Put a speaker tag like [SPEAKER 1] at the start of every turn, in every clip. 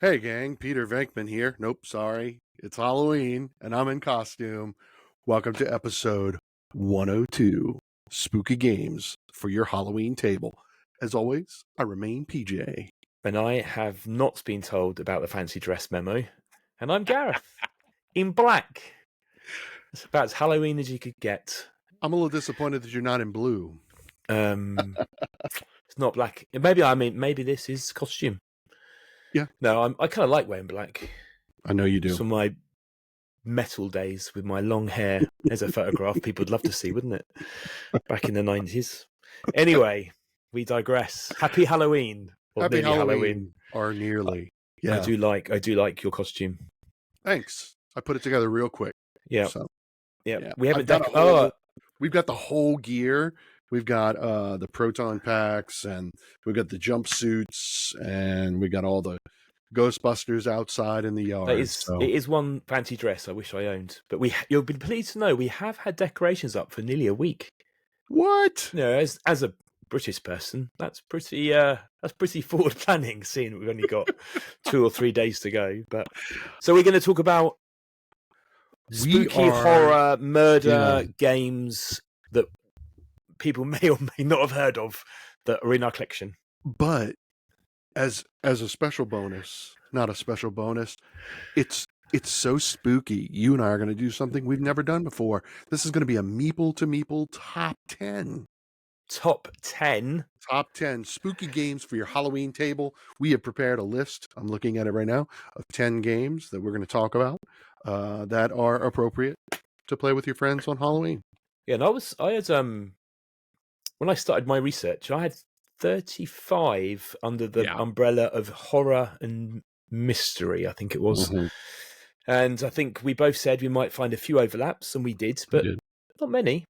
[SPEAKER 1] Hey gang, Peter Venkman here. Nope, sorry. It's Halloween and I'm in costume. Welcome to episode 102, Spooky Games for your Halloween table. As always, I remain PJ.
[SPEAKER 2] And I have not been told about the fancy dress memo. And I'm Gareth, in black. It's about as Halloween as you could get.
[SPEAKER 1] I'm a little disappointed that you're not in blue.
[SPEAKER 2] It's not black. Maybe this is costume.
[SPEAKER 1] Yeah.
[SPEAKER 2] No, I kind of like wearing black.
[SPEAKER 1] I know you do.
[SPEAKER 2] Some of my metal days with my long hair. There's a photograph people would love to see, wouldn't it? Back in the 90s. Anyway, we digress. Happy Halloween.
[SPEAKER 1] Happy Halloween. Or nearly. Yeah.
[SPEAKER 2] I do like your costume.
[SPEAKER 1] Thanks. I put it together real quick.
[SPEAKER 2] Yeah.
[SPEAKER 1] So,
[SPEAKER 2] yeah. We haven't
[SPEAKER 1] We've got the whole gear. We've got the proton packs, and we've got the jumpsuits, and we got all the Ghostbusters outside in the yard.
[SPEAKER 2] It is one fancy dress I wish I owned. But you'll be pleased to know we have had decorations up for nearly a week.
[SPEAKER 1] What?
[SPEAKER 2] You know, as a British person, that's pretty forward planning, seeing we've only got 2 or 3 days to go. But so we're going to talk about spooky horror murder games that people may or may not have heard of that are in our collection.
[SPEAKER 1] But as a special bonus, not a special bonus, it's so spooky. You and I are going to do something we've never done before. This is going to be a Meeple to Meeple top 10.
[SPEAKER 2] Top 10?
[SPEAKER 1] Top 10 spooky games for your Halloween table. We have prepared a list, I'm looking at it right now, of 10 games that we're going to talk about that are appropriate to play with your friends on Halloween.
[SPEAKER 2] Yeah, and when I started my research, I had 35 under the umbrella of horror and mystery, I think it was. Mm-hmm. And I think we both said we might find a few overlaps, and we did, but not many.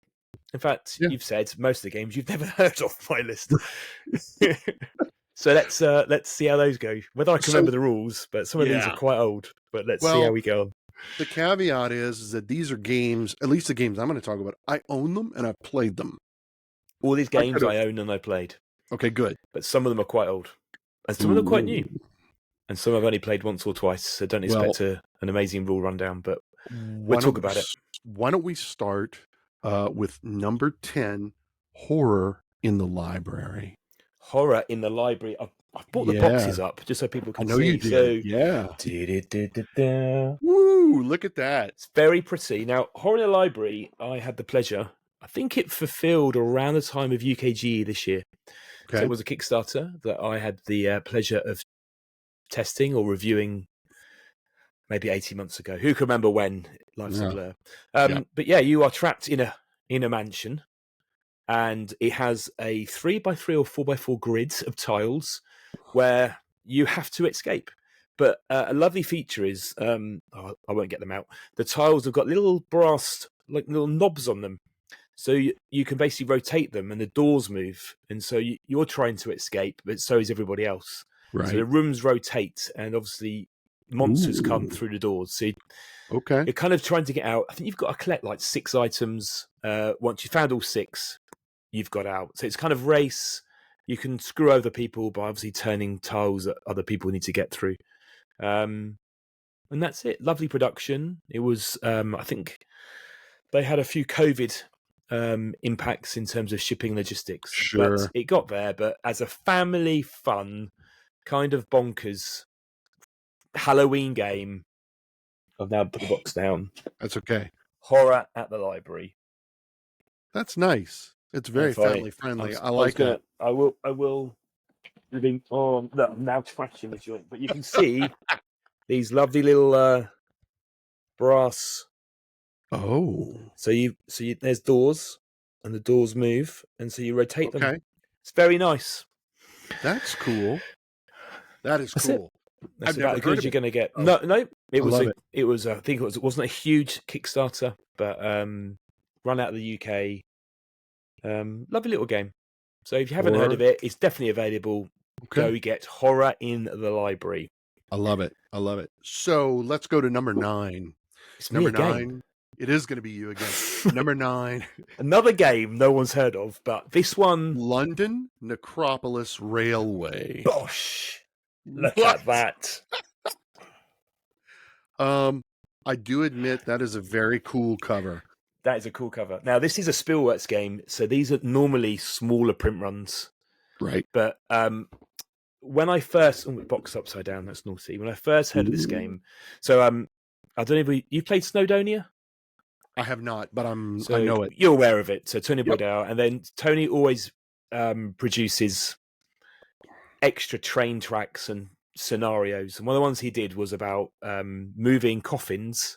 [SPEAKER 2] In fact, you've said most of the games you've never heard of my list. So let's see how those go. Whether I can remember the rules, but some of these are quite old. But let's see how we go on.
[SPEAKER 1] The caveat is that these are games, at least the games I'm going to talk about, I own them and I've played them.
[SPEAKER 2] All these games I own and I played.
[SPEAKER 1] Okay, good.
[SPEAKER 2] But some of them are quite old. And some of them are quite new. And some I've only played once or twice, so don't expect an amazing rule rundown, but we'll talk about it.
[SPEAKER 1] Why don't we start with number 10, Horror in the Library.
[SPEAKER 2] Horror in the Library. I've brought the boxes up just so people can see. I know you did.
[SPEAKER 1] So, woo, look at that.
[SPEAKER 2] It's very pretty. Now, Horror in the Library, I had the pleasure, I think it fulfilled around the time of UKGE this year. Okay. So it was a Kickstarter that I had the pleasure of testing or reviewing maybe 18 months ago. Who can remember when? Life's a blur. But you are trapped in a mansion, and it has a 3x3 or 4x4 grid of tiles where you have to escape. But a lovely feature is, I won't get them out. The tiles have got little brass, like little knobs on them. So you can basically rotate them and the doors move. And so you're trying to escape, but so is everybody else. Right. So the rooms rotate and obviously monsters come through the doors. So you're kind of trying to get out. I think you've got to collect like 6 items. Once you've found all 6, you've got out. So it's kind of race. You can screw over people by obviously turning tiles that other people need to get through. And that's it. Lovely production. It was, I think they had a few COVID impacts in terms of shipping logistics.
[SPEAKER 1] Sure.
[SPEAKER 2] But it got there, but as a family fun, kind of bonkers Halloween game, I've now put the box down.
[SPEAKER 1] That's okay.
[SPEAKER 2] Horror at the Library.
[SPEAKER 1] That's nice. It's very family friendly. I like it.
[SPEAKER 2] I will. Oh, no, I'm now trashing the joint, but you can see these lovely little brass.
[SPEAKER 1] Oh,
[SPEAKER 2] so there's doors, and the doors move, and so you rotate them. It's very nice.
[SPEAKER 1] That's cool. That is cool.
[SPEAKER 2] That's about as good as you're going to get. No, it was. I think it wasn't a huge Kickstarter, but run out of the UK. Lovely little game. So if you haven't heard of it, it's definitely available. Go get Horror in the Library.
[SPEAKER 1] I love it. So let's go to number 9.
[SPEAKER 2] It's
[SPEAKER 1] number 9. It is going to be you again. Number 9.
[SPEAKER 2] Another game no one's heard of, but this one.
[SPEAKER 1] London Necropolis Railway.
[SPEAKER 2] Gosh. Look at that.
[SPEAKER 1] I do admit that is a very cool cover.
[SPEAKER 2] That is a cool cover. Now, this is a Spielworks game, so these are normally smaller print runs.
[SPEAKER 1] Right.
[SPEAKER 2] But when I first... Oh, box upside down, that's naughty. When I first heard of this game... So, I don't know if you played Snowdonia?
[SPEAKER 1] I have not, but I know it.
[SPEAKER 2] You're aware of it. So, Tony Boydell. And then Tony always produces extra train tracks and scenarios. And one of the ones he did was about moving coffins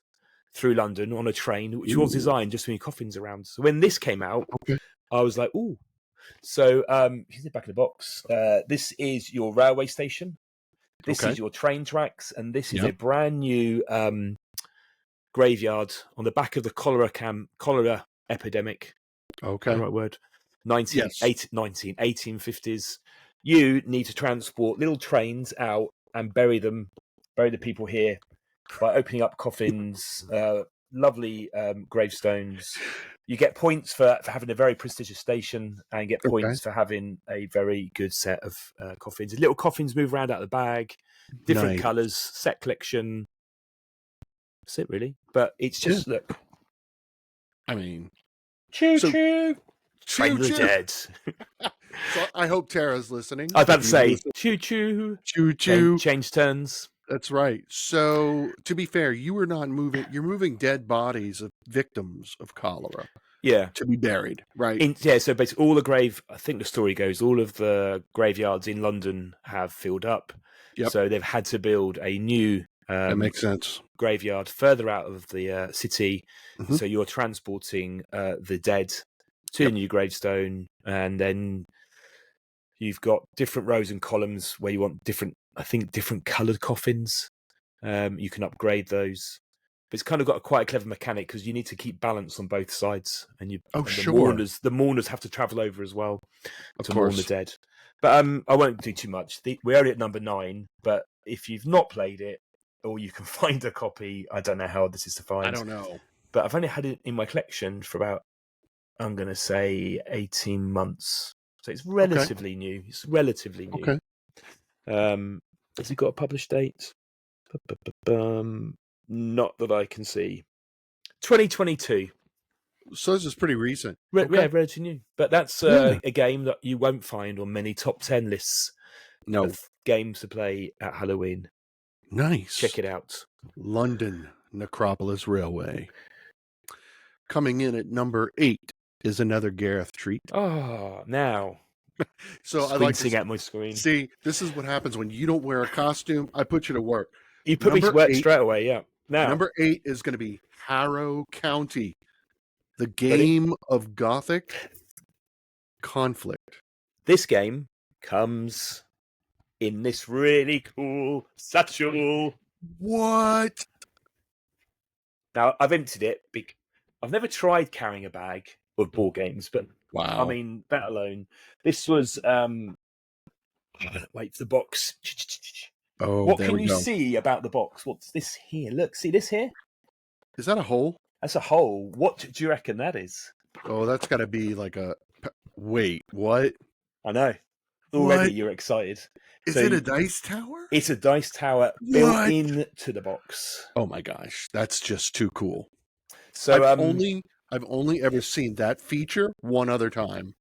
[SPEAKER 2] through London on a train, which was designed just to move coffins around. So when this came out, I was like, ooh. So here's it back in the box. This is your railway station. This is your train tracks. And this is a brand new graveyard on the back of the cholera epidemic.
[SPEAKER 1] Okay.
[SPEAKER 2] Right word. 1850s. You need to transport little trains out and bury the people here by opening up coffins, lovely gravestones. You get points for having a very prestigious station, and get points for having a very good set of coffins. Little coffins move around out of the bag, different colours, set collection. That's it, really. But it's just, look.
[SPEAKER 1] I mean...
[SPEAKER 2] Choo-choo! Train of the Dead.
[SPEAKER 1] So I hope Tara's listening.
[SPEAKER 2] I was about to say, choo-choo.
[SPEAKER 1] Choo-choo.
[SPEAKER 2] Change turns.
[SPEAKER 1] That's right. So, to be fair, you were not moving... You're moving dead bodies of victims of cholera.
[SPEAKER 2] Yeah.
[SPEAKER 1] To be buried, right?
[SPEAKER 2] So basically all I think the story goes, all of the graveyards in London have filled up. Yep. So they've had to build a new...
[SPEAKER 1] that makes sense.
[SPEAKER 2] Graveyard further out of the city. Mm-hmm. So you're transporting the dead to the new gravestone, and then you've got different rows and columns where you want different coloured coffins. You can upgrade those. But it's kind of got quite a clever mechanic because you need to keep balance on both sides, and the mourners have to travel over as well to mourn the dead. But I won't do too much. We're only at number 9, but if you've not played it, or you can find a copy, I don't know how this is to find.
[SPEAKER 1] I don't know. But
[SPEAKER 2] I've only had it in my collection for about, I'm going to say, 18 months. So it's relatively new. It's relatively new.
[SPEAKER 1] Okay.
[SPEAKER 2] Has it got a published date? Not that I can see. 2022.
[SPEAKER 1] So this is pretty recent.
[SPEAKER 2] Yeah, relatively new. But that's a game that you won't find on many top 10 lists of games to play at Halloween.
[SPEAKER 1] Nice.
[SPEAKER 2] Check it out.
[SPEAKER 1] London Necropolis Railway. Coming in at number 8 is another Gareth treat.
[SPEAKER 2] Oh, now.
[SPEAKER 1] So I like to
[SPEAKER 2] at my screen.
[SPEAKER 1] See, this is what happens when you don't wear a costume. I put you to work.
[SPEAKER 2] You put me to work straight away, yeah. Now,
[SPEAKER 1] number 8 is going to be Harrow County, the game of Gothic conflict.
[SPEAKER 2] This game comes in this really cool satchel.
[SPEAKER 1] What?
[SPEAKER 2] Now, I've emptied it. I've never tried carrying a bag of board games, but
[SPEAKER 1] wow.
[SPEAKER 2] I mean, that alone. This was... wait for the box.
[SPEAKER 1] Oh,
[SPEAKER 2] what can you see about the box? What's this here? Look, see this here?
[SPEAKER 1] Is that a hole?
[SPEAKER 2] That's a hole. What do you reckon that is?
[SPEAKER 1] Oh, that's got to be like a... Wait, what?
[SPEAKER 2] I know. Already you're excited.
[SPEAKER 1] Is it a dice tower?
[SPEAKER 2] It's a dice tower built into the box.
[SPEAKER 1] Oh my gosh, that's just too cool.
[SPEAKER 2] So
[SPEAKER 1] I've only ever seen that feature one other time.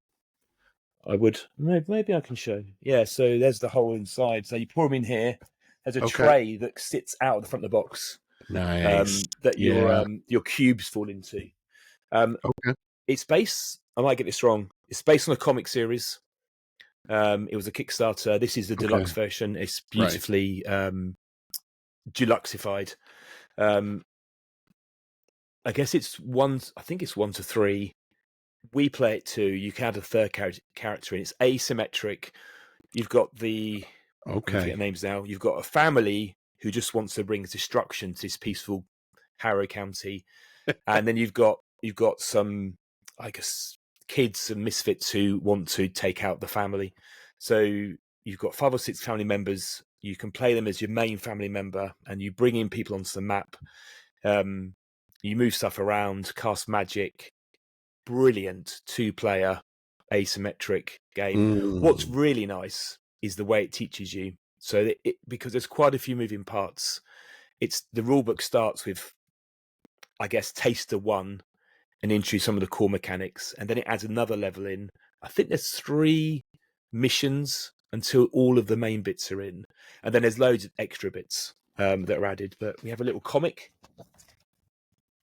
[SPEAKER 2] I would maybe I can show you. Yeah, so there's the hole inside. So you pour them in here. There's a tray that sits out of the front of the box.
[SPEAKER 1] Nice.
[SPEAKER 2] That your cubes fall into. It's based. I might get this wrong. It's based on a comic series. It was a Kickstarter. This is the deluxe version. It's beautifully deluxified. I guess it's one. I think it's 1 to 3. We play it 2. You can add a third character in. It's asymmetric. You've got the I forget names now. You've got a family who just wants to bring destruction to this peaceful Harrow County, and then you've got some, I guess, kids and misfits who want to take out the family. So you've got 5 or 6 family members. You can play them as your main family member, and you bring in people onto the map. You move stuff around, cast magic. Brilliant 2-player asymmetric game. What's really nice is the way it teaches you. So because there's quite a few moving parts, the rule book starts with, I guess, taster 1 and introduce some of the core mechanics, and then it adds another level in. I think there's 3 missions until all of the main bits are in, and then there's loads of extra bits that are added. But we have a little comic.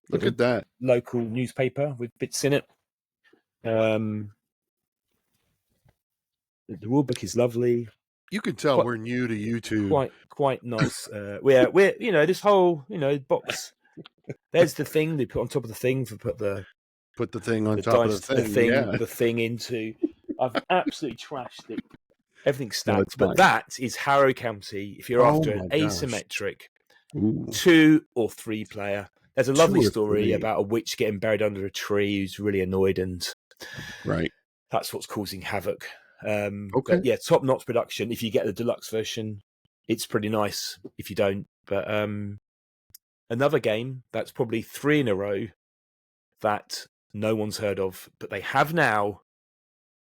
[SPEAKER 1] Look at that.
[SPEAKER 2] Local newspaper with bits in it. The rulebook is lovely.
[SPEAKER 1] You can tell we're new to YouTube.
[SPEAKER 2] Quite nice. We're this whole box. There's the thing they put on top of the thing to put the
[SPEAKER 1] thing on top of the thing.
[SPEAKER 2] The thing into. I've absolutely trashed it. Everything's stacked, but that is Harrow County. If you're after an asymmetric 2 or 3 player, there's a lovely story about a witch getting buried under a tree who's really annoyed, and that's what's causing havoc. But yeah, top-notch production. If you get the deluxe version, it's pretty nice. If you don't, but another game that's probably 3 in a row that no one's heard of, but they have now.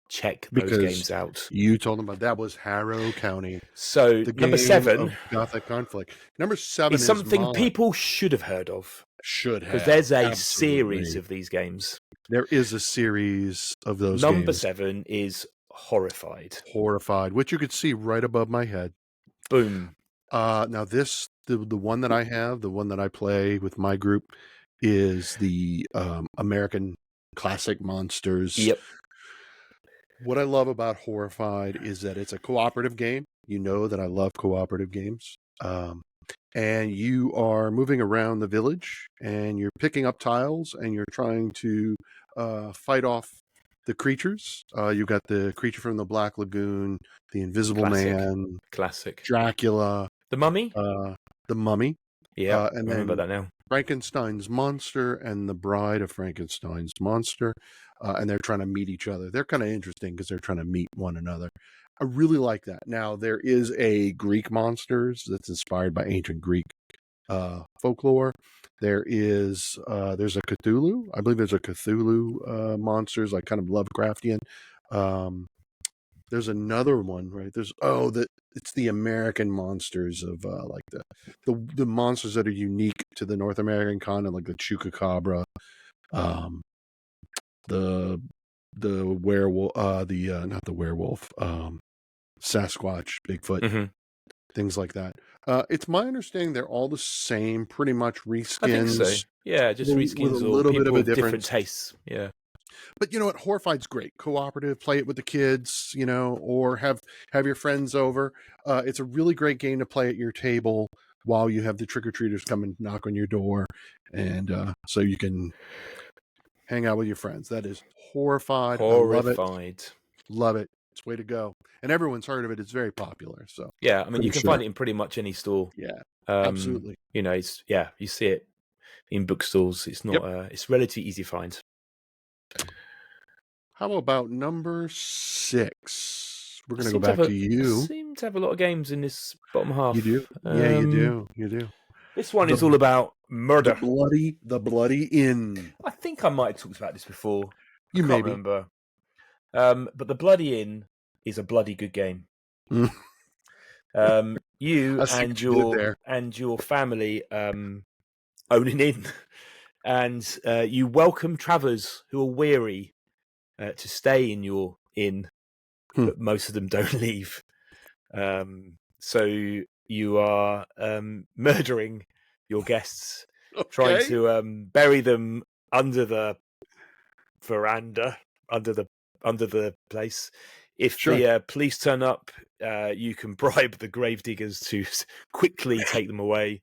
[SPEAKER 2] Check those games out.
[SPEAKER 1] You told them about that was Harrow County.
[SPEAKER 2] So number 7,
[SPEAKER 1] Gothic Conflict. Number 7
[SPEAKER 2] is something people should have heard of.
[SPEAKER 1] Because
[SPEAKER 2] there's a series of these games.
[SPEAKER 1] There is a series of those games.
[SPEAKER 2] Number 7 is Horrified.
[SPEAKER 1] Which you could see right above my head.
[SPEAKER 2] Boom.
[SPEAKER 1] Now this, the one that I have, the one that I play with my group, is the American Classic Monsters.
[SPEAKER 2] Yep.
[SPEAKER 1] What I love about Horrified is that it's a cooperative game. You know that I love cooperative games. And you are moving around the village, and you're picking up tiles, and you're trying to fight off the creatures. You got the creature from the Black Lagoon, the Invisible Man, Dracula,
[SPEAKER 2] the Mummy.
[SPEAKER 1] The Mummy.
[SPEAKER 2] Yeah,
[SPEAKER 1] and
[SPEAKER 2] I remember that now.
[SPEAKER 1] Frankenstein's monster and the bride of Frankenstein's monster, and they're trying to meet each other. They're kind of interesting because they're trying to meet one another. I really like that. Now, there is a Greek monsters that's inspired by ancient Greek folklore. There's a Cthulhu. I believe there's a Cthulhu monsters, like kind of Lovecraftian. There's another one, right? It's the American monsters of like the monsters that are unique to the North American continent, like the Chupacabra, the werewolf, not the werewolf, Sasquatch, Bigfoot, things like that. It's my understanding they're all the same, pretty much reskins. I think so.
[SPEAKER 2] Yeah, just reskins
[SPEAKER 1] with a little bit of a
[SPEAKER 2] different tastes. Yeah.
[SPEAKER 1] But you know what? Horrified's great. Cooperative, play it with the kids, or have your friends over. It's a really great game to play at your table while you have the trick-or-treaters come and knock on your door, and so you can hang out with your friends. That is Horrified. I love it. It's way to go. And everyone's heard of it. It's very popular. So
[SPEAKER 2] yeah, I mean, you can find it in pretty much any store.
[SPEAKER 1] Yeah, absolutely.
[SPEAKER 2] You see it in bookstores. It's not. It's relatively easy to find.
[SPEAKER 1] How about number 6? We're going to go back to you.
[SPEAKER 2] Seem to have a lot of games in this bottom half.
[SPEAKER 1] You do? Yeah, you do.
[SPEAKER 2] This one is all about murder.
[SPEAKER 1] The Bloody Inn.
[SPEAKER 2] I think I might have talked about this before.
[SPEAKER 1] I can't
[SPEAKER 2] remember. But the Bloody Inn is a bloody good game. You and your family own an inn, and you welcome travellers who are weary to stay in your inn, but most of them don't leave. So you are murdering your guests, trying to bury them under the veranda, under the place. If the police turn up, you can bribe the gravediggers to quickly take them away.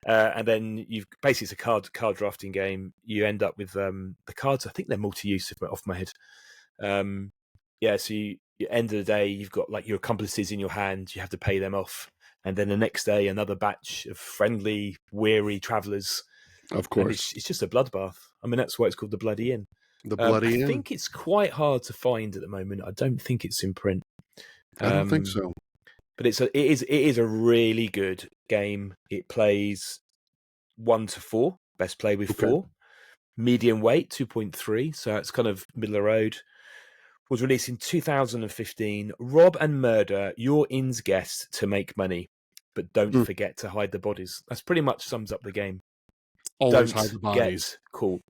[SPEAKER 2] And then it's a card drafting game. You end up with the cards. I think they're multi-use off my head. So you end of the day, you've got like your accomplices in your hand. You have to pay them off, and then the next day, another batch of friendly, weary travellers.
[SPEAKER 1] Of course,
[SPEAKER 2] it's just a bloodbath. I mean, that's why it's called the Bloody Inn.
[SPEAKER 1] The Bloody Inn.
[SPEAKER 2] I think it's quite hard to find at the moment. I don't think it's in print.
[SPEAKER 1] I don't think so.
[SPEAKER 2] But it is a really good game. It plays 1 to 4. Best play with 4. Medium weight 2.3. So it's kind of middle of the road. Was released in 2015. Rob and murder your inn's guests to make money. but don't forget to hide the bodies. That's pretty much sums up the game.
[SPEAKER 1] Always
[SPEAKER 2] Don't
[SPEAKER 1] hide the bodies.
[SPEAKER 2] Get caught.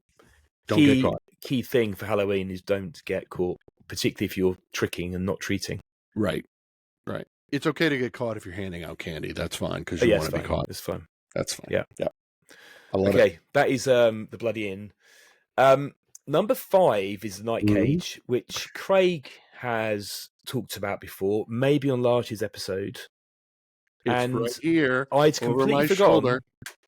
[SPEAKER 1] Don't get caught.
[SPEAKER 2] Key thing for Halloween is don't get caught, particularly if you're tricking and not treating.
[SPEAKER 1] Right. It's okay to get caught if you're handing out candy. That's fine because you want to be caught.
[SPEAKER 2] It's fine.
[SPEAKER 1] That's fine.
[SPEAKER 2] Yeah.
[SPEAKER 1] I love it.
[SPEAKER 2] Okay, that is the Bloody Inn. Number 5 is the Night Cage, which Craig has talked about before, maybe on last year's episode.
[SPEAKER 1] It's right here.
[SPEAKER 2] I'd completely forgotten
[SPEAKER 1] shoulder.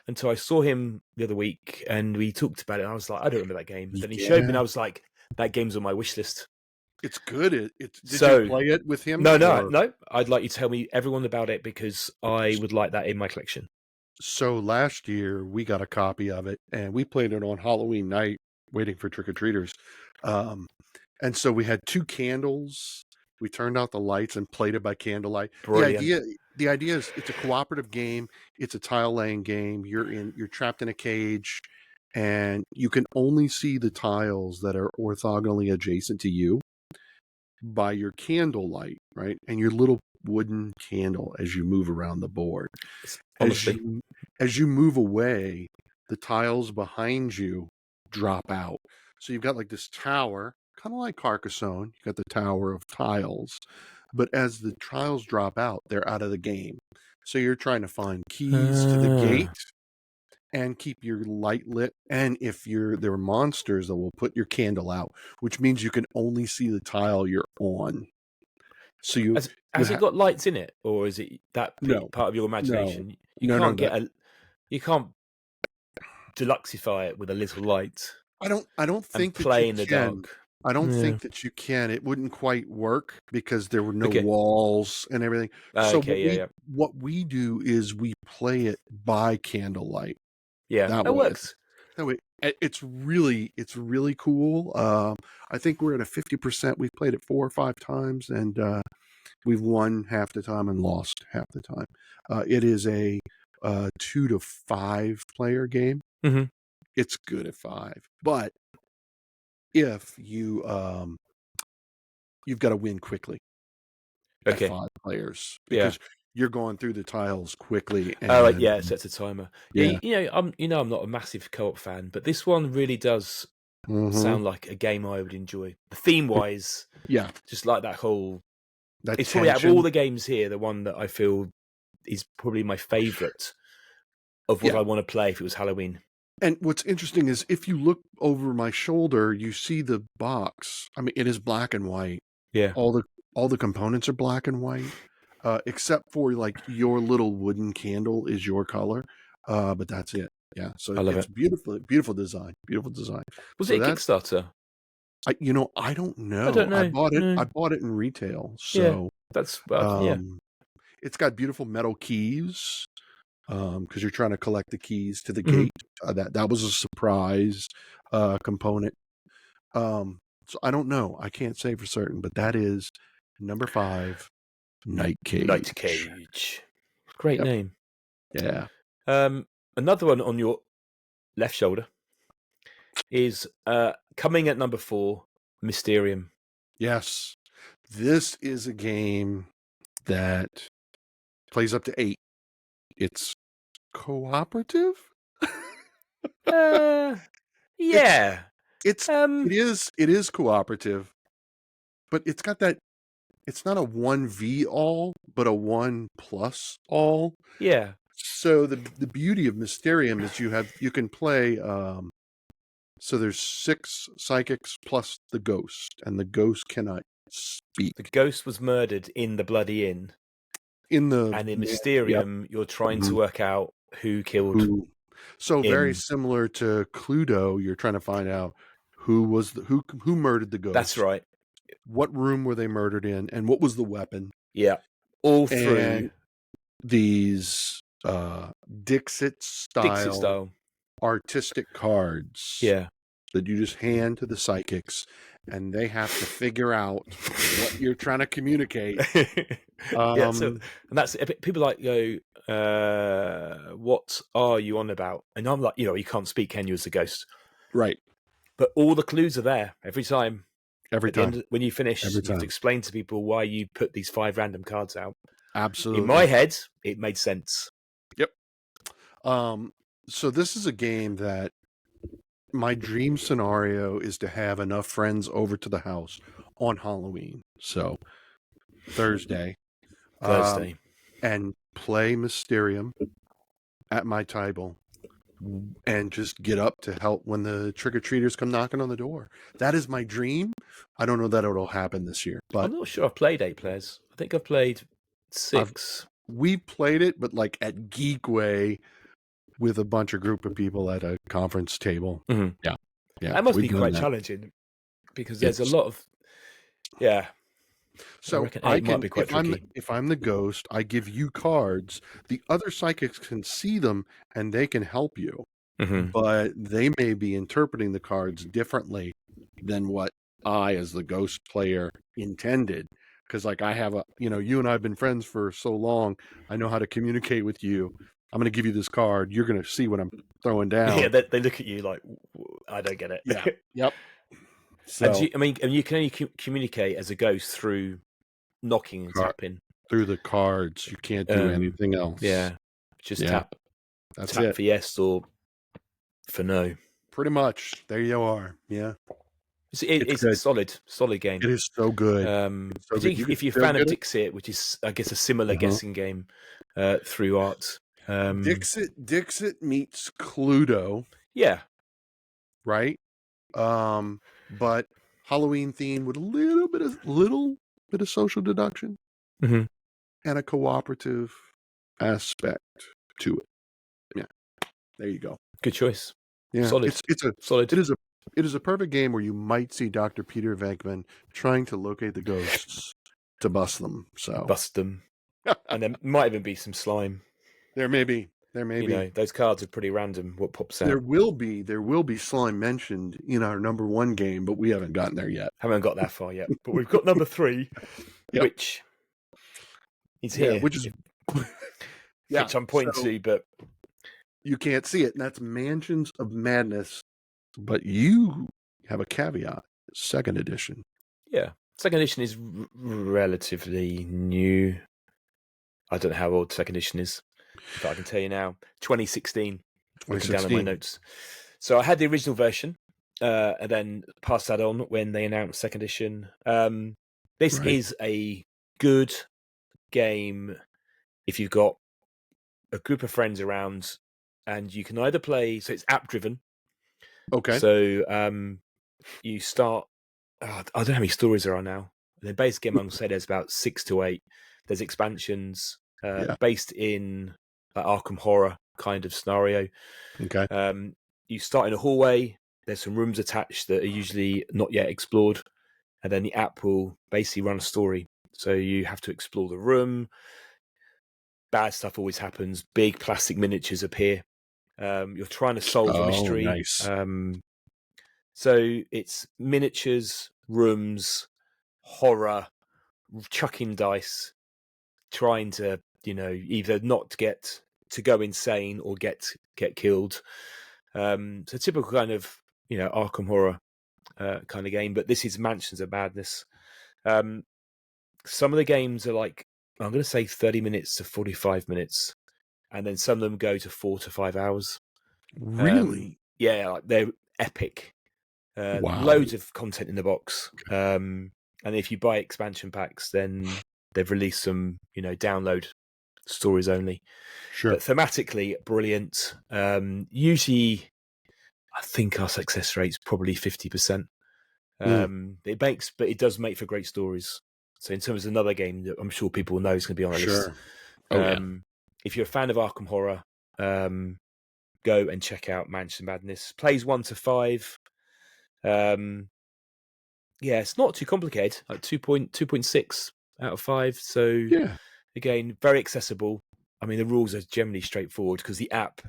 [SPEAKER 2] until I saw him the other week and we talked about it. And I was like, I don't remember that game. Then he showed me and I was like, that game's on my wish list.
[SPEAKER 1] It's good. Did you play it with him?
[SPEAKER 2] No. I'd like you to tell me everyone about it because I would like that in my collection.
[SPEAKER 1] So last year we got a copy of it and we played it on Halloween night waiting for trick-or-treaters. And so we had 2 candles. We turned out the lights and played it by candlelight.
[SPEAKER 2] Brilliant.
[SPEAKER 1] The idea is it's a cooperative game. It's a tile laying game. You're trapped in a cage and you can only see the tiles that are orthogonally adjacent to you by your candlelight, right? And your little wooden candle as you move around the board.
[SPEAKER 2] Honestly.
[SPEAKER 1] As you move away, the tiles behind you drop out. So you've got like this tower, kind of like Carcassonne. You got the tower of tiles. But as the tiles drop out, they're out of the game. So you're trying to find keys to the gate and keep your light lit. And if there are monsters that will put your candle out, which means you can only see the tile you're on. So
[SPEAKER 2] has it got lights in it, or is it that part of your imagination? You can't deluxify it with a little light.
[SPEAKER 1] I don't think that
[SPEAKER 2] play
[SPEAKER 1] you
[SPEAKER 2] in the
[SPEAKER 1] can.
[SPEAKER 2] dark.
[SPEAKER 1] I don't think that you can. It wouldn't quite work because there were no walls and everything. What we do is we play it by candlelight.
[SPEAKER 2] Yeah, that works.
[SPEAKER 1] That way, it's really cool. I think we're at a 50%. We've played it 4 or 5 times, and we've won half the time and lost half the time. It is a 2 to 5 player game.
[SPEAKER 2] Mm-hmm.
[SPEAKER 1] It's good at 5, but if you you've got to win quickly at 5 players because you're going through the tiles quickly. And,
[SPEAKER 2] it sets a timer. Yeah, I'm not a massive co-op fan, but this one really does sound like a game I would enjoy. Theme wise, just like that whole. It's probably out of all the games here, the one that I feel is probably my favourite of what I want to play if it was Halloween.
[SPEAKER 1] And what's interesting is if you look over my shoulder, you see the box. I mean, it is black and white.
[SPEAKER 2] Yeah,
[SPEAKER 1] all the components are black and white. Except for like your little wooden candle is your color, but that's it. Yeah, so it's beautiful design.
[SPEAKER 2] Was it a Kickstarter?
[SPEAKER 1] I don't know. I bought it. I bought it in retail. So
[SPEAKER 2] that's
[SPEAKER 1] it's got beautiful metal keys because you're trying to collect the keys to the gate. That was a surprise component. So I don't know. I can't say for certain, but that is number 5. Night Cage.
[SPEAKER 2] Great name.
[SPEAKER 1] Yeah.
[SPEAKER 2] Another one on your left shoulder is coming at number 4, Mysterium.
[SPEAKER 1] Yes. This is a game that plays up to 8. It's cooperative?
[SPEAKER 2] Yeah.
[SPEAKER 1] It is cooperative, but it's got that. It's not a 1v all, but a 1 plus all.
[SPEAKER 2] Yeah.
[SPEAKER 1] So the beauty of Mysterium is you can play. So there's 6 psychics plus the ghost, and the ghost cannot speak.
[SPEAKER 2] The ghost was murdered in the Bloody Inn. In Mysterium, you're trying to work out who killed.
[SPEAKER 1] So very similar to Cluedo, you're trying to find out who murdered the ghost.
[SPEAKER 2] That's right.
[SPEAKER 1] What room were they murdered in, and what was the weapon?
[SPEAKER 2] Yeah, all through
[SPEAKER 1] these Dixit style artistic cards.
[SPEAKER 2] Yeah,
[SPEAKER 1] that you just hand to the psychics, and they have to figure out what you're trying to communicate.
[SPEAKER 2] And that's people like go, what are you on about? And I'm like, you can't speak, can you, as a ghost?
[SPEAKER 1] Right.
[SPEAKER 2] But all the clues are there every time.
[SPEAKER 1] Every time.
[SPEAKER 2] When you finish, you have to explain to people why you put these 5 random cards out.
[SPEAKER 1] Absolutely.
[SPEAKER 2] In my head, it made sense.
[SPEAKER 1] Yep. So this is a game that my dream scenario is to have enough friends over to the house on Halloween. So Thursday. And play Mysterium at my table and just get up to help when the trick-or-treaters come knocking on the door. That is my dream. I don't know that it'll happen this year, but
[SPEAKER 2] I'm not sure I've played 8 players. I think I've played 6.
[SPEAKER 1] We played it, but like at Geekway with a bunch of group of people at a conference table.
[SPEAKER 2] Mm-hmm.
[SPEAKER 1] Yeah.
[SPEAKER 2] That must be quite challenging because there's a lot of,
[SPEAKER 1] So
[SPEAKER 2] I reckon 8 might be quite tricky.
[SPEAKER 1] If I'm the ghost, I give you cards. The other psychics can see them and they can help you, but they may be interpreting the cards differently than what I, as the ghost player, intended. Because like I have you and I have been friends for so long, I know how to communicate with you. I'm going to give you this card. You're going to see what I'm throwing down.
[SPEAKER 2] Yeah, they look at you like, I don't get it.
[SPEAKER 1] Yeah. Yep. So,
[SPEAKER 2] and you can only communicate as a ghost through knocking and tapping.
[SPEAKER 1] Through the cards. You can't do anything else.
[SPEAKER 2] Yeah. Just tap.
[SPEAKER 1] That's
[SPEAKER 2] tap
[SPEAKER 1] it.
[SPEAKER 2] for yes or for no.
[SPEAKER 1] Pretty much. There you are. Yeah.
[SPEAKER 2] It's a solid game.
[SPEAKER 1] It is so good.
[SPEAKER 2] So good. If you're a fan of Dixit, which is, I guess, a similar guessing game through art.
[SPEAKER 1] Dixit meets Cluedo.
[SPEAKER 2] Yeah.
[SPEAKER 1] Right? But Halloween theme with a little bit of social deduction and a cooperative aspect to it. Yeah. There you go.
[SPEAKER 2] Good choice.
[SPEAKER 1] Yeah.
[SPEAKER 2] Solid.
[SPEAKER 1] It is a perfect game where you might see Dr. Peter Venkman trying to locate the ghosts to bust them.
[SPEAKER 2] Bust them. And there might even be some slime.
[SPEAKER 1] There may be.
[SPEAKER 2] Those cards are pretty random. What pops out?
[SPEAKER 1] There will be slime mentioned in our number 1 game, but we haven't gotten there yet.
[SPEAKER 2] Haven't got that far yet. But we've got number 3, which is here.
[SPEAKER 1] Which is
[SPEAKER 2] which I'm pointing to, but
[SPEAKER 1] you can't see it. And that's Mansions of Madness. But you have a caveat. 2nd edition.
[SPEAKER 2] Yeah. 2nd edition is relatively new. I don't know how old 2nd edition is, but I can tell you now. 2016. Looking down on my notes. So I had the original version, and then passed that on when they announced 2nd edition. This is a good game if you've got a group of friends around, and you can either play. So it's app driven.
[SPEAKER 1] Okay.
[SPEAKER 2] So you start. I don't know how many stories there are now. The base game, I'm say there's about 6 to 8. There's expansions based in Arkham Horror kind of scenario.
[SPEAKER 1] Okay.
[SPEAKER 2] You start in a hallway. There's some rooms attached that are usually not yet explored, and then the app will basically run a story. So you have to explore the room. Bad stuff always happens. Big plastic miniatures appear. You're trying to solve a mystery.
[SPEAKER 1] Nice.
[SPEAKER 2] So it's miniatures, rooms, horror, chucking dice, trying to, either not get to go insane or get killed. So typical kind of, Arkham Horror kind of game, but this is Mansions of Madness. Some of the games are like, I'm going to say 30 minutes to 45 minutes, and then some of them go to 4 to 5 hours.
[SPEAKER 1] Really?
[SPEAKER 2] They're epic.
[SPEAKER 1] Wow.
[SPEAKER 2] Loads of content in the box. And if you buy expansion packs, then they've released some, download stories only.
[SPEAKER 1] Sure.
[SPEAKER 2] But thematically, brilliant. Usually, I think our success rate's probably 50%. It does make for great stories. So in terms of another game that I'm sure people will know is going to be on our list. If you're a fan of Arkham Horror, go and check out Mansions of Madness. Plays 1 to 5. It's not too complicated, like 2.6 out of 5. So again, very accessible. I mean, the rules are generally straightforward because the app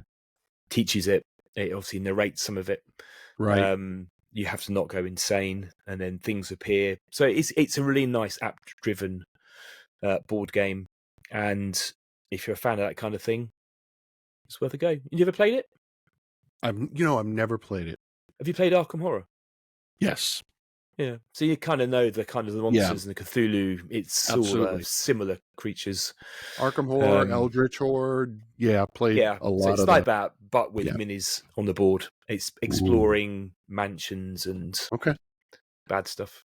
[SPEAKER 2] teaches it. It obviously narrates some of it.
[SPEAKER 1] Right.
[SPEAKER 2] You have to not go insane, and then things appear. So it's a really nice app-driven board game. And if you're a fan of that kind of thing, it's worth a go. You ever played it?
[SPEAKER 1] I've never played it.
[SPEAKER 2] Have you played Arkham Horror?
[SPEAKER 1] Yes.
[SPEAKER 2] Yeah. So you kind of know the monsters and the Cthulhu. It's all similar creatures.
[SPEAKER 1] Arkham Horror, Eldritch Horde. Yeah, I played a lot
[SPEAKER 2] so it's
[SPEAKER 1] of
[SPEAKER 2] like
[SPEAKER 1] that.
[SPEAKER 2] But with minis on the board. It's exploring mansions and bad stuff.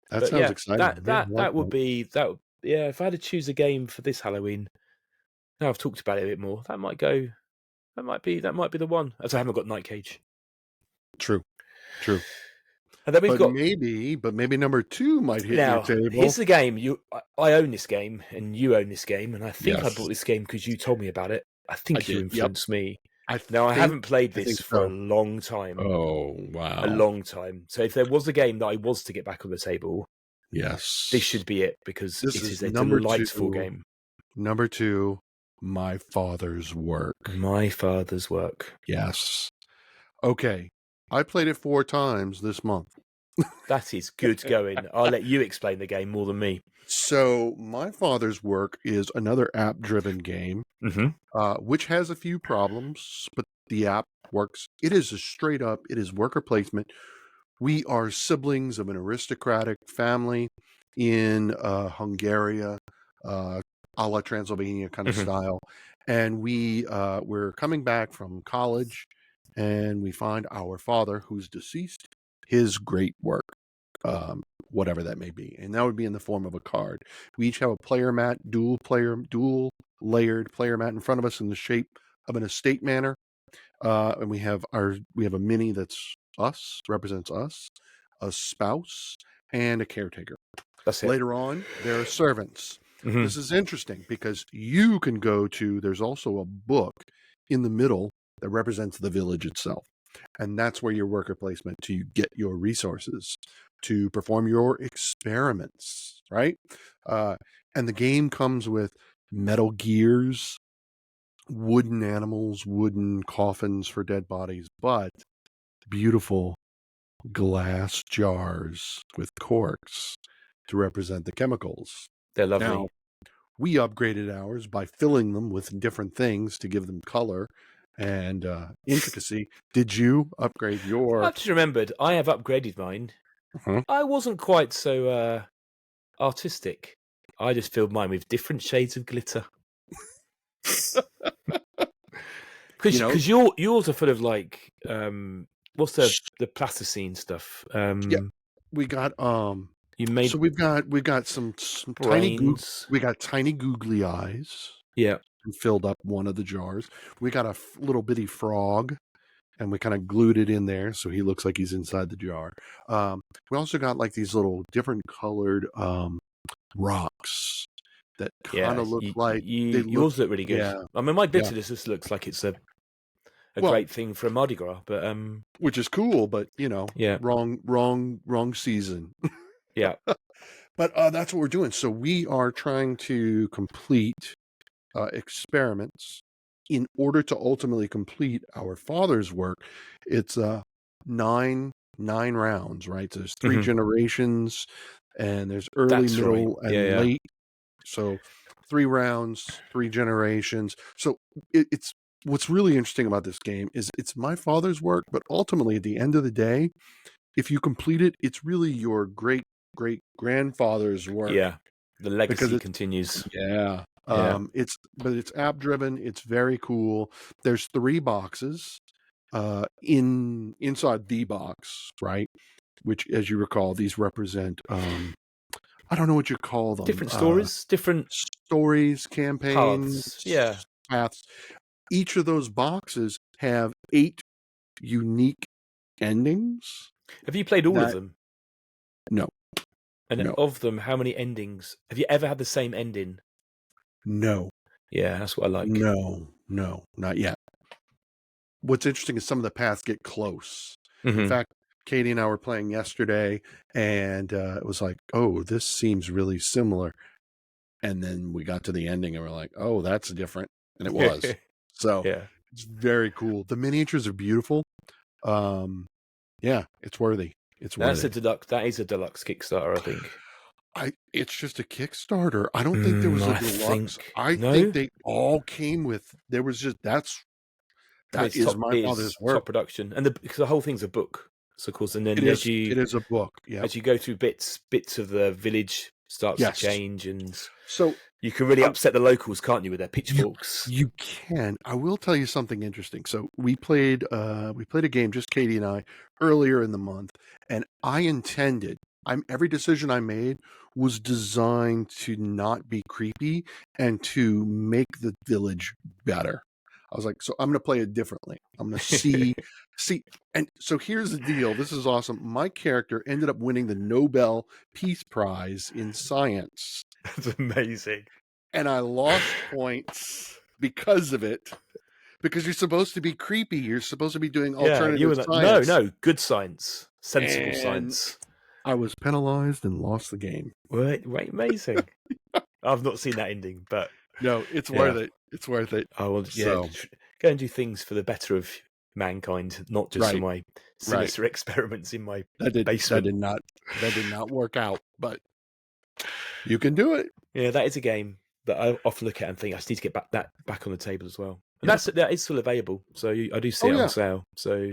[SPEAKER 1] That sounds exciting.
[SPEAKER 2] That would be that. Yeah, if I had to choose a game for this Halloween, now I've talked about it a bit more. That might be the one. As I haven't got Night Cage.
[SPEAKER 1] True.
[SPEAKER 2] And then we've got
[SPEAKER 1] maybe number 2 might hit your table.
[SPEAKER 2] Here's the game. I own this game, and you own this game, and I think I bought this game because you told me about it. I think you influenced me. I haven't played this for a long time.
[SPEAKER 1] Oh wow,
[SPEAKER 2] a long time. So if there was a game that I was to get back on the table,
[SPEAKER 1] yes,
[SPEAKER 2] this should be it because it is a delightful game.
[SPEAKER 1] Number 2, My Father's Work.
[SPEAKER 2] My Father's Work.
[SPEAKER 1] Yes. Okay. I played it 4 times this month.
[SPEAKER 2] That is good going. I'll let you explain the game more than me.
[SPEAKER 1] So, My Father's Work is another app-driven game, which has a few problems, but the app works. It is it is worker placement. We are siblings of an aristocratic family in Hungary, a la Transylvania kind of style. And we're coming back from college, and we find our father, who's deceased, his great work, whatever that may be. And that would be in the form of a card. We each have a player mat, dual layered player mat in front of us in the shape of an estate manor. And we have a mini that's us, represents us, a spouse, and a caretaker.
[SPEAKER 2] That's it.
[SPEAKER 1] Later on, there are servants. This is interesting because you can there's also a book in the middle that represents the village itself. And that's where your worker placement to get your resources to perform your experiments, right? And the game comes with metal gears, wooden animals, wooden coffins for dead bodies, but beautiful glass jars with corks to represent the chemicals.
[SPEAKER 2] They're lovely.
[SPEAKER 1] Now, we upgraded ours by filling them with different things to give them color and intricacy. Did you upgrade your...
[SPEAKER 2] I've just remembered, I have upgraded mine. I wasn't quite so artistic. I just filled mine with different shades of glitter. Because yours are full of like what's the plasticine stuff?
[SPEAKER 1] We got
[SPEAKER 2] you made
[SPEAKER 1] so we've got some tiny we got tiny googly eyes.
[SPEAKER 2] Yeah.
[SPEAKER 1] And filled up one of the jars. We got a little bitty frog, and we kind of glued it in there so he looks like he's inside the jar. We also got like these little different colored rocks that kind of look like
[SPEAKER 2] yours look really good. Yeah. I mean, my glitter just looks like it's a great thing for a Mardi Gras, but
[SPEAKER 1] which is cool, but wrong season.
[SPEAKER 2] Yeah.
[SPEAKER 1] But that's what we're doing. So we are trying to complete experiments in order to ultimately complete our father's work. It's 9 rounds, right? So there's 3 generations, and there's early, middle, and late. So 3 rounds, 3 generations. So it's what's really interesting about this game is it's my father's work, but ultimately at the end of the day, if you complete it, it's really your great grandfather's work.
[SPEAKER 2] Yeah, the legacy continues.
[SPEAKER 1] Yeah. It's app driven. It's very cool. There's 3 boxes inside the box, right? Which, as you recall, these represent I don't know what you call them.
[SPEAKER 2] Different stories,
[SPEAKER 1] campaigns, paths. Each of those boxes have 8 unique endings.
[SPEAKER 2] Have you played all of them?
[SPEAKER 1] No.
[SPEAKER 2] And of them, how many endings? Have you ever had the same ending?
[SPEAKER 1] No.
[SPEAKER 2] Yeah, that's what I like.
[SPEAKER 1] No, not yet. What's interesting is some of the paths get close. In fact, Katie and I were playing yesterday, and it was like, oh, this seems really similar. And then we got to the ending, and we're like, oh, that's different. And it was. So it's very cool. The miniatures are beautiful. It's worthy.
[SPEAKER 2] That is a deluxe Kickstarter, I think.
[SPEAKER 1] It's just a Kickstarter. I don't think there was a deluxe. I think they all came with. There was just that is my father's work.
[SPEAKER 2] Top production, and because the whole thing's a book. So of course, and then
[SPEAKER 1] It is a book. Yeah.
[SPEAKER 2] as you go through bits of the village starts to
[SPEAKER 1] Yes.
[SPEAKER 2] change, and
[SPEAKER 1] So
[SPEAKER 2] you can really upset the locals, can't you, with their pitchforks?
[SPEAKER 1] You can. I will tell you something interesting. So we played a game, just Katie and I, earlier in the month, and every decision I made was designed to not be creepy and to make the village better. I was like, so I'm going to play it differently. I'm going to see. And so here's the deal. This is awesome. My character ended up winning the Nobel Peace Prize in science.
[SPEAKER 2] That's amazing.
[SPEAKER 1] And I lost points because of it. Because you're supposed to be creepy. You're supposed to be doing alternative science.
[SPEAKER 2] No, good science. Sensible science.
[SPEAKER 1] I was penalized and lost the game.
[SPEAKER 2] Right, amazing. I've not seen that ending, but
[SPEAKER 1] no, it's worth it. It's worth it.
[SPEAKER 2] I will, go and do things for the better of mankind, not just for my sinister experiments in my basement.
[SPEAKER 1] That did not work out, but you can do it.
[SPEAKER 2] Yeah, that is a game that I often look at and think I just need to get back on the table as well. And that is still available, so I do see it on sale. So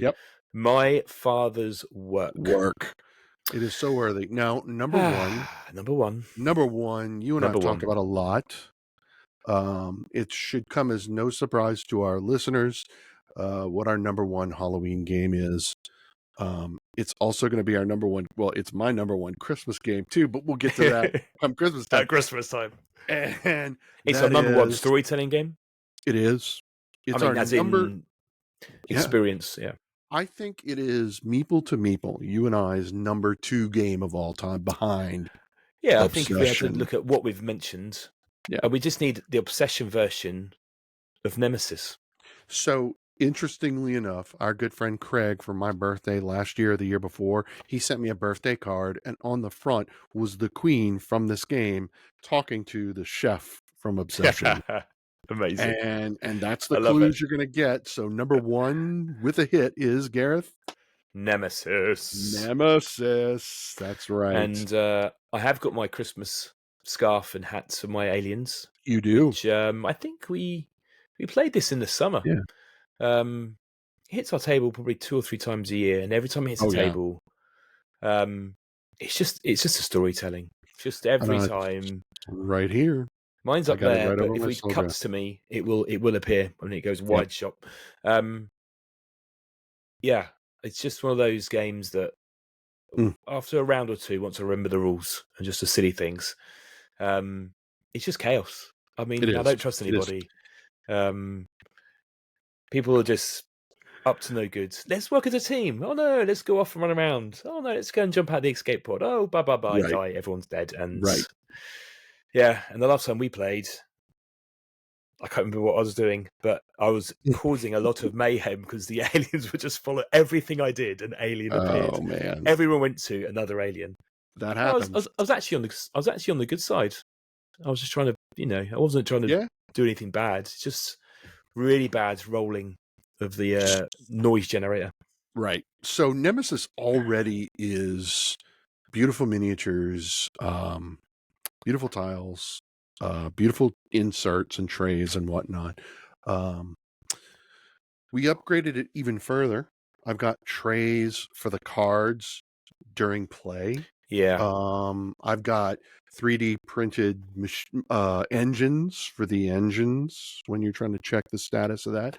[SPEAKER 2] My Father's Work.
[SPEAKER 1] It is so worthy. Now, number one. You and I have talked about a lot. It should come as no surprise to our listeners what our number one Halloween game is. It's also going to be our number one. Well, it's my number one Christmas game too, but we'll get to that come Christmas time.
[SPEAKER 2] Christmas time.
[SPEAKER 1] And
[SPEAKER 2] it's our number one storytelling game.
[SPEAKER 1] It is. It's our number experience. Yeah. I think it is Meeple to Meeple, you and I's number 2 game of all time behind.
[SPEAKER 2] Yeah, I think if we had to look at what we've mentioned, we just need the Obsession version of Nemesis. So,
[SPEAKER 1] interestingly enough, our good friend Craig, for my birthday last year or the year before, he sent me a birthday card, and on the front was the queen from this game talking to the chef from Obsession.
[SPEAKER 2] Amazing.
[SPEAKER 1] And that's the clues you're going to get. So number 1 with a hit is, Gareth?
[SPEAKER 2] Nemesis.
[SPEAKER 1] That's right.
[SPEAKER 2] And I have got my Christmas scarf and hats for my aliens.
[SPEAKER 1] You do?
[SPEAKER 2] Which, I think we played this in the summer.
[SPEAKER 1] Yeah.
[SPEAKER 2] It hits our table probably 2 or 3 times a year, and every time it hits the table, it's just a storytelling. Just every time.
[SPEAKER 1] Right here.
[SPEAKER 2] Mine's up there, but if it cuts to me, it will appear when it goes wide shot. It's just one of those games that after a round or two, once I remember the rules and just the silly things, it's just chaos. I mean, I don't trust anybody. People are just up to no good. Let's work as a team. Oh no, let's go off and run around. Oh no, let's go and jump out the escape pod. Oh, bye, die. Everyone's dead. And yeah, and the last time we played, I can't remember what I was doing, but I was causing a lot of mayhem because the aliens would just follow everything I did. An alien appeared.
[SPEAKER 1] Oh man!
[SPEAKER 2] Everyone went to another alien.
[SPEAKER 1] That happened.
[SPEAKER 2] I was actually on the good side. I was just trying to, I wasn't trying to do anything bad. It's just really bad rolling of the noise generator.
[SPEAKER 1] Right. So Nemesis already is beautiful miniatures. Beautiful tiles, beautiful inserts and trays and whatnot. We upgraded it even further. I've got trays for the cards during play.
[SPEAKER 2] Yeah.
[SPEAKER 1] I've got 3D printed engines for the engines when you're trying to check the status of that.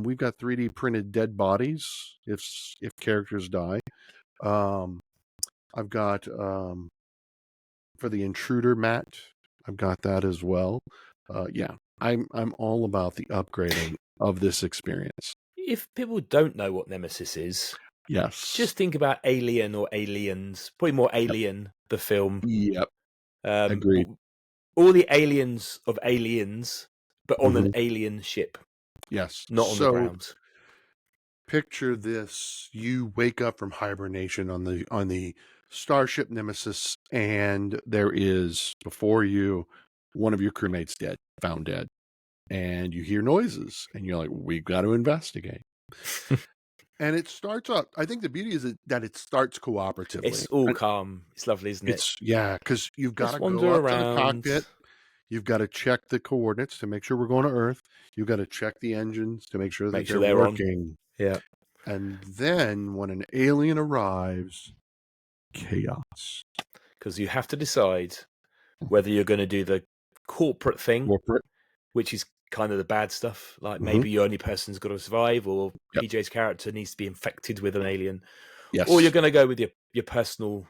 [SPEAKER 1] We've got 3D printed dead bodies if characters die. I've got for the intruder mat, I've got that as well. I'm all about the upgrading of this experience.
[SPEAKER 2] If people don't know what Nemesis is, just think about Alien or Aliens. Probably more Alien, the film.
[SPEAKER 1] Yep. Agreed.
[SPEAKER 2] All the aliens of Aliens, but on an alien ship.
[SPEAKER 1] Yes.
[SPEAKER 2] Not on the ground.
[SPEAKER 1] Picture this: you wake up from hibernation on the Starship Nemesis, and there is before you one of your crewmates found dead, and you hear noises, and you're like, we've got to investigate. And it starts up. I think the beauty is that it starts cooperatively.
[SPEAKER 2] It's all calm. It's lovely, isn't it?
[SPEAKER 1] Yeah, because you've got to go up to the cockpit. You've got to check the coordinates to make sure we're going to Earth. You've got to check the engines to make sure that they're working.
[SPEAKER 2] On. Yeah.
[SPEAKER 1] And then when an alien arrives, chaos.
[SPEAKER 2] Because you have to decide whether you're going to do the corporate thing, which is kind of the bad stuff. Like maybe your only person's got to survive, or PJ's character needs to be infected with an alien.
[SPEAKER 1] Yes.
[SPEAKER 2] Or you're going to go with your personal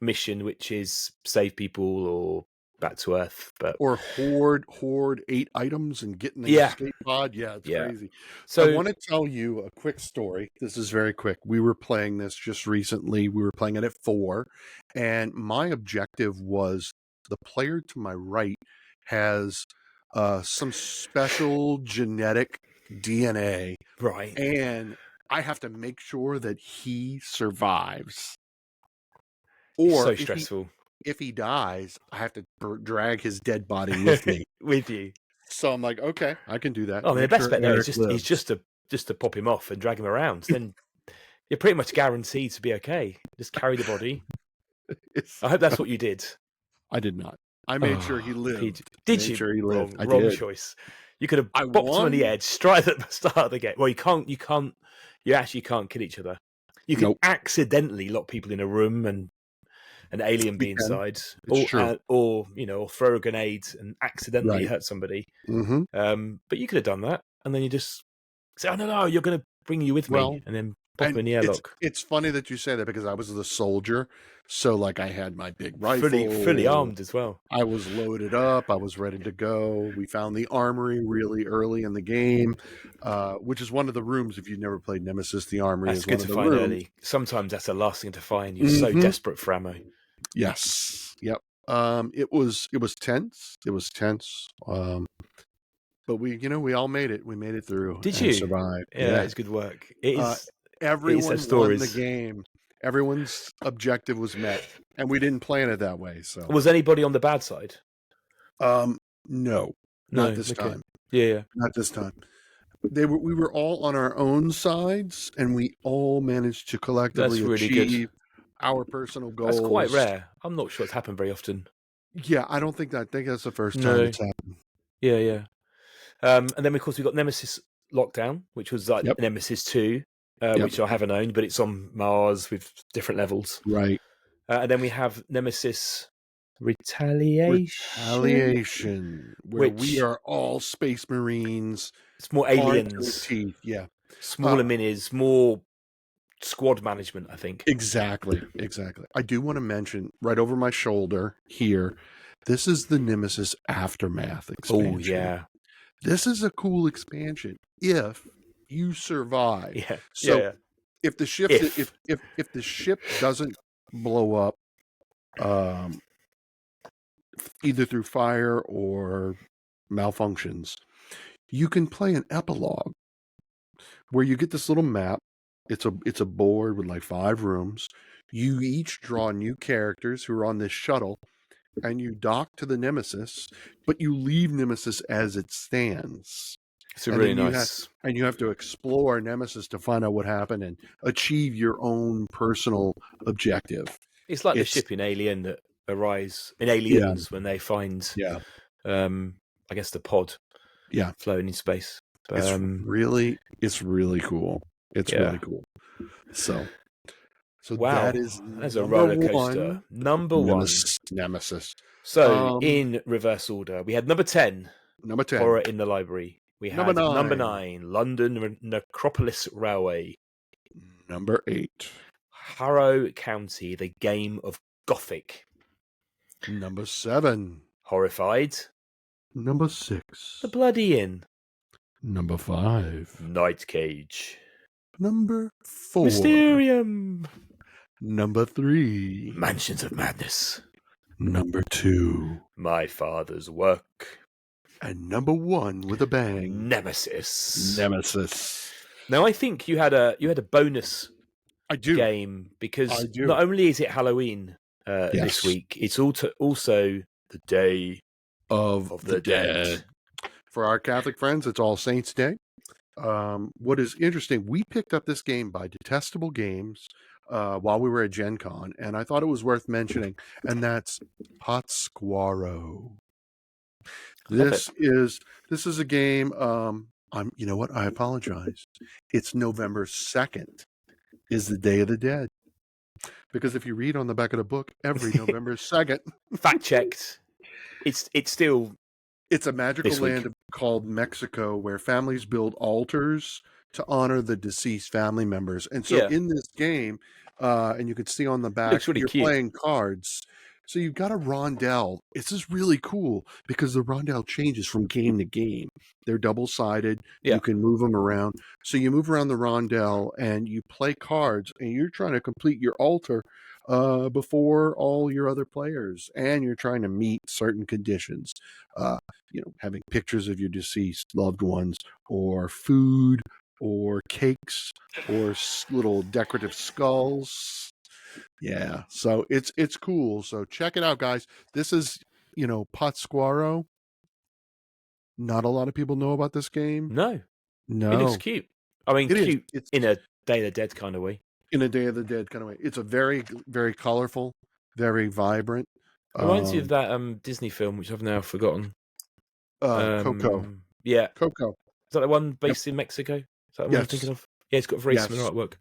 [SPEAKER 2] mission, which is save people or back to Earth,
[SPEAKER 1] or hoard 8 items and get in the escape pod. Yeah, it's crazy. So I want to tell you a quick story. This is very quick. We were playing this just recently. We were playing it at 4, and my objective was the player to my right has some special genetic DNA,
[SPEAKER 2] right?
[SPEAKER 1] And I have to make sure that he survives. Or
[SPEAKER 2] so stressful.
[SPEAKER 1] If he dies, I have to drag his dead body with me.
[SPEAKER 2] With you.
[SPEAKER 1] So I'm like, okay, I can do that.
[SPEAKER 2] Oh, I mean, the best bet there is just to pop him off and drag him around. Then you're pretty much guaranteed to be okay. Just carry the body. I hope that's what you did.
[SPEAKER 1] I did not. I made sure he lived.
[SPEAKER 2] Did you?
[SPEAKER 1] Sure he lived.
[SPEAKER 2] Wrong choice. You could have bopped him on the edge, straight at the start of the game. Well, you actually can't kill each other. You can accidentally lock people in a room and an alien be inside, or throw a grenade and accidentally hurt somebody. But you could have done that, and then you just say, "Oh no, you're going to bring you with me," and then pop him in the airlock.
[SPEAKER 1] It's funny that you say that because I was the soldier, so like I had my big rifle,
[SPEAKER 2] fully armed as well.
[SPEAKER 1] I was loaded up. I was ready to go. We found the armory really early in the game, which is one of the rooms. If you've never played Nemesis, the armory is one of the rooms.
[SPEAKER 2] Early. Sometimes that's the last thing to find. You're so desperate for ammo.
[SPEAKER 1] Yes. Yep. It was tense. It was tense. But we all made it. We made it through.
[SPEAKER 2] Did you
[SPEAKER 1] survive?
[SPEAKER 2] Yeah, it's good work. It is.
[SPEAKER 1] Everyone won the game. Everyone's objective was met, and we didn't plan it that way. So,
[SPEAKER 2] was anybody on the bad side?
[SPEAKER 1] No, not this time.
[SPEAKER 2] Yeah,
[SPEAKER 1] not this time. We were all on our own sides, and we all managed to collectively achieve our personal goals.
[SPEAKER 2] That's quite rare. I'm not sure it's happened very often.
[SPEAKER 1] Yeah, I don't think that. I think that's the first time it's happened.
[SPEAKER 2] Yeah. And then, of course, we got Nemesis Lockdown, which was like Nemesis 2, which I haven't owned, but it's on Mars with different levels.
[SPEAKER 1] Right.
[SPEAKER 2] And then we have Nemesis Retaliation,
[SPEAKER 1] where we are all space marines.
[SPEAKER 2] It's more aliens.
[SPEAKER 1] Yeah.
[SPEAKER 2] Smaller minis, more squad management, I think.
[SPEAKER 1] Exactly. I do want to mention right over my shoulder here, this is the Nemesis Aftermath expansion.
[SPEAKER 2] Oh, yeah.
[SPEAKER 1] This is a cool expansion if you survive.
[SPEAKER 2] Yeah.
[SPEAKER 1] So if the ship if the ship doesn't blow up either through fire or malfunctions, you can play an epilogue where you get this little map. It's a board with like 5 rooms. You each draw new characters who are on this shuttle, and you dock to the Nemesis, but you leave Nemesis as it stands.
[SPEAKER 2] It's really nice.
[SPEAKER 1] And you have to explore Nemesis to find out what happened and achieve your own personal objective.
[SPEAKER 2] It's like the ship in Alien that arise in Aliens when they find, I guess, the pod floating in space. But,
[SPEAKER 1] it's really cool. It's really cool. So
[SPEAKER 2] wow, that's a roller coaster. Number one,
[SPEAKER 1] Nemesis.
[SPEAKER 2] So in reverse order, we had number 10, Horror in the Library. We had number 9, London Necropolis Railway.
[SPEAKER 1] Number 8,
[SPEAKER 2] Harrow County, The Game of Gothic.
[SPEAKER 1] Number 7,
[SPEAKER 2] Horrified.
[SPEAKER 1] Number 6,
[SPEAKER 2] The Bloody Inn.
[SPEAKER 1] Number 5,
[SPEAKER 2] Night Cage.
[SPEAKER 1] Number 4,
[SPEAKER 2] Mysterium.
[SPEAKER 1] Number 3,
[SPEAKER 2] Mansions of Madness.
[SPEAKER 1] Number 2,
[SPEAKER 2] My Father's Work.
[SPEAKER 1] And number 1 with a bang,
[SPEAKER 2] Nemesis. Now I think you had a bonus game because not only is it Halloween this week, it's also the Day of the Dead.
[SPEAKER 1] For our Catholic friends, it's All Saints Day. What is interesting, we picked up this game by Detestable Games while we were at Gen Con, and I thought it was worth mentioning, and that's Pátzcuaro. This is a game. You know what? I apologize. It's November 2nd is the Day of the Dead. Because if you read on the back of the book, every November 2nd.
[SPEAKER 2] Fact checked. It's still.
[SPEAKER 1] It's a magical land called Mexico where families build altars to honor the deceased family members. And so in this game, and you can see on the back,
[SPEAKER 2] really
[SPEAKER 1] you're
[SPEAKER 2] cute.
[SPEAKER 1] playing cards. So you've got a rondelle. This is really cool because the rondelle changes from game to game. They're double-sided.
[SPEAKER 2] Yeah.
[SPEAKER 1] You can move them around. So you move around the rondelle and you play cards, and you're trying to complete your altar before all your other players, and you're trying to meet certain conditions. Having pictures of your deceased loved ones, or food, or cakes, or little decorative skulls. Yeah, so it's cool. So check it out, guys. This is, Pátzcuaro. Not a lot of people know about this game.
[SPEAKER 2] No. It looks cute. I mean, cute in a Day of the Dead kind of way.
[SPEAKER 1] In a Day of the Dead kind of way. It's a very, very colorful, very vibrant.
[SPEAKER 2] Reminds you of that Disney film, which I've now forgotten.
[SPEAKER 1] Coco.
[SPEAKER 2] Yeah.
[SPEAKER 1] Coco.
[SPEAKER 2] Is that the one based in Mexico? Is that the one I'm thinking of? Yeah, it's got very similar artwork.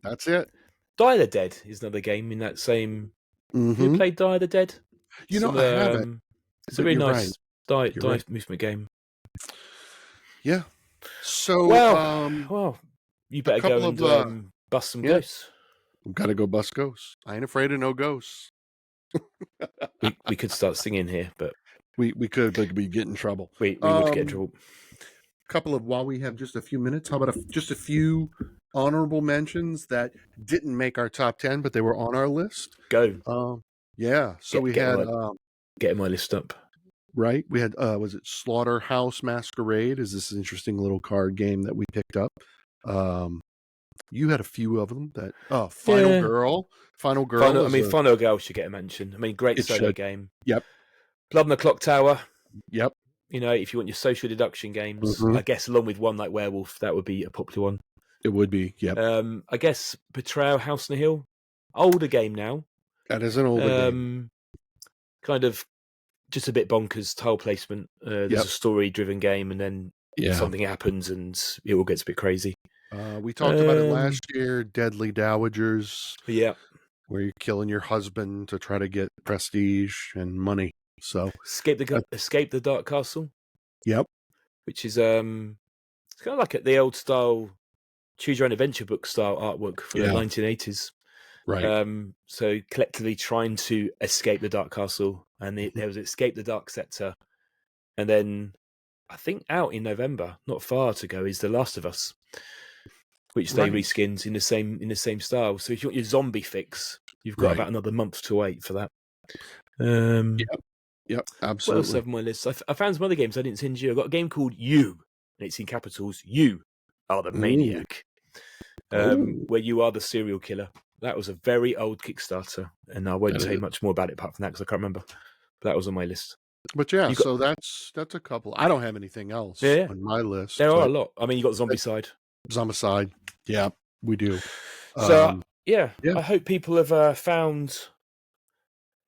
[SPEAKER 1] That's it.
[SPEAKER 2] Die of the Dead is another game in that same. You played Die of the Dead?
[SPEAKER 1] I haven't.
[SPEAKER 2] It's a really nice die movement game.
[SPEAKER 1] Yeah. So,
[SPEAKER 2] well, you better go and bust some ghosts.
[SPEAKER 1] We've got to go bust ghosts. I ain't afraid of no ghosts.
[SPEAKER 2] we could start singing here, but
[SPEAKER 1] we could, but we'd get in trouble.
[SPEAKER 2] We would get in trouble.
[SPEAKER 1] While we have just a few minutes, how about just a few honorable mentions that didn't make our top 10, but they were on our list?
[SPEAKER 2] Go.
[SPEAKER 1] Yeah. So
[SPEAKER 2] getting my list up.
[SPEAKER 1] Right. We had, was it Slaughterhouse Masquerade? Is this an interesting little card game that we picked up? You had a few of them that, Final Girl. Final Girl
[SPEAKER 2] should get a mention. I mean, great solo game.
[SPEAKER 1] Yep.
[SPEAKER 2] Blood on the Clock Tower.
[SPEAKER 1] Yep.
[SPEAKER 2] If you want your social deduction games, I guess along with one like Werewolf, that would be a popular one.
[SPEAKER 1] It would be, yep.
[SPEAKER 2] I guess Betrayal House on the Hill. Older game now.
[SPEAKER 1] That is an older game.
[SPEAKER 2] Kind of just a bit bonkers tile placement. There's a story-driven game, and then something happens, and it all gets a bit crazy.
[SPEAKER 1] We talked about it last year, Deadly Dowagers.
[SPEAKER 2] Yeah.
[SPEAKER 1] Where you're killing your husband to try to get prestige and money. So
[SPEAKER 2] Escape the Dark Castle.
[SPEAKER 1] Yep.
[SPEAKER 2] Which is it's kind of like the old style choose your own adventure book style artwork for the 1980s.
[SPEAKER 1] Right.
[SPEAKER 2] So collectively trying to escape the Dark Castle, and there was Escape the Dark Sector, and then I think out in November, not far to go, is The Last of Us, which they reskinned in the same style. So if you want your zombie fix, you've got about another month to wait for that.
[SPEAKER 1] Yep, absolutely.
[SPEAKER 2] What else have on my list? I found some other games I didn't send you. I got a game called You, and it's in capitals. You are the maniac, where you are the serial killer. That was a very old Kickstarter, and I won't say much more about it apart from that because I can't remember. But that was on my list.
[SPEAKER 1] But so that's a couple. I don't have anything else on my list.
[SPEAKER 2] There are a lot. I mean, you got Zombicide.
[SPEAKER 1] Zombicide. Yeah, we do.
[SPEAKER 2] So I hope people have found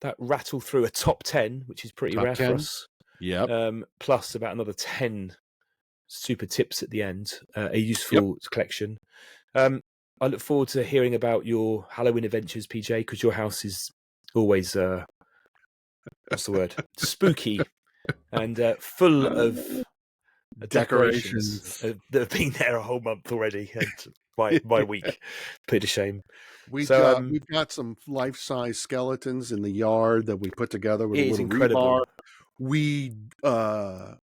[SPEAKER 2] that rattle through a top 10, which is pretty rare for us.
[SPEAKER 1] Yeah.
[SPEAKER 2] Plus about another 10 super tips at the end. A useful collection. I look forward to hearing about your Halloween adventures, PJ, because your house is always what's the word? Spooky and full of decorations that have been there a whole month already. And my week put to shame.
[SPEAKER 1] We've got some life-size skeletons in the yard that we put together with a little rebar. We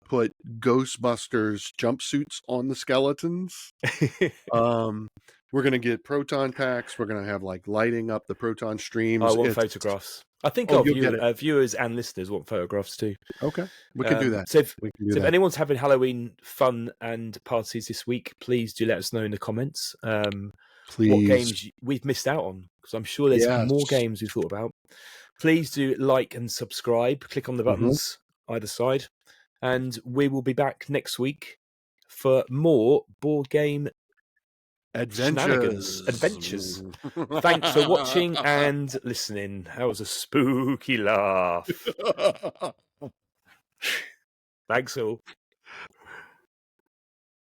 [SPEAKER 1] put Ghostbusters jumpsuits on the skeletons. We're going to get proton packs. We're going to have lighting up the proton streams.
[SPEAKER 2] I want photographs. I think our viewers and listeners want photographs too.
[SPEAKER 1] Okay. We can do that.
[SPEAKER 2] So if anyone's having Halloween fun and parties this week, please do let us know in the comments.
[SPEAKER 1] Please.
[SPEAKER 2] What games we've missed out on, because I'm sure there's more games we've thought about. Please do like and subscribe. Click on the buttons either side. And we will be back next week for more board game adventures. Thanks for watching and listening. That was a spooky laugh. Thanks all.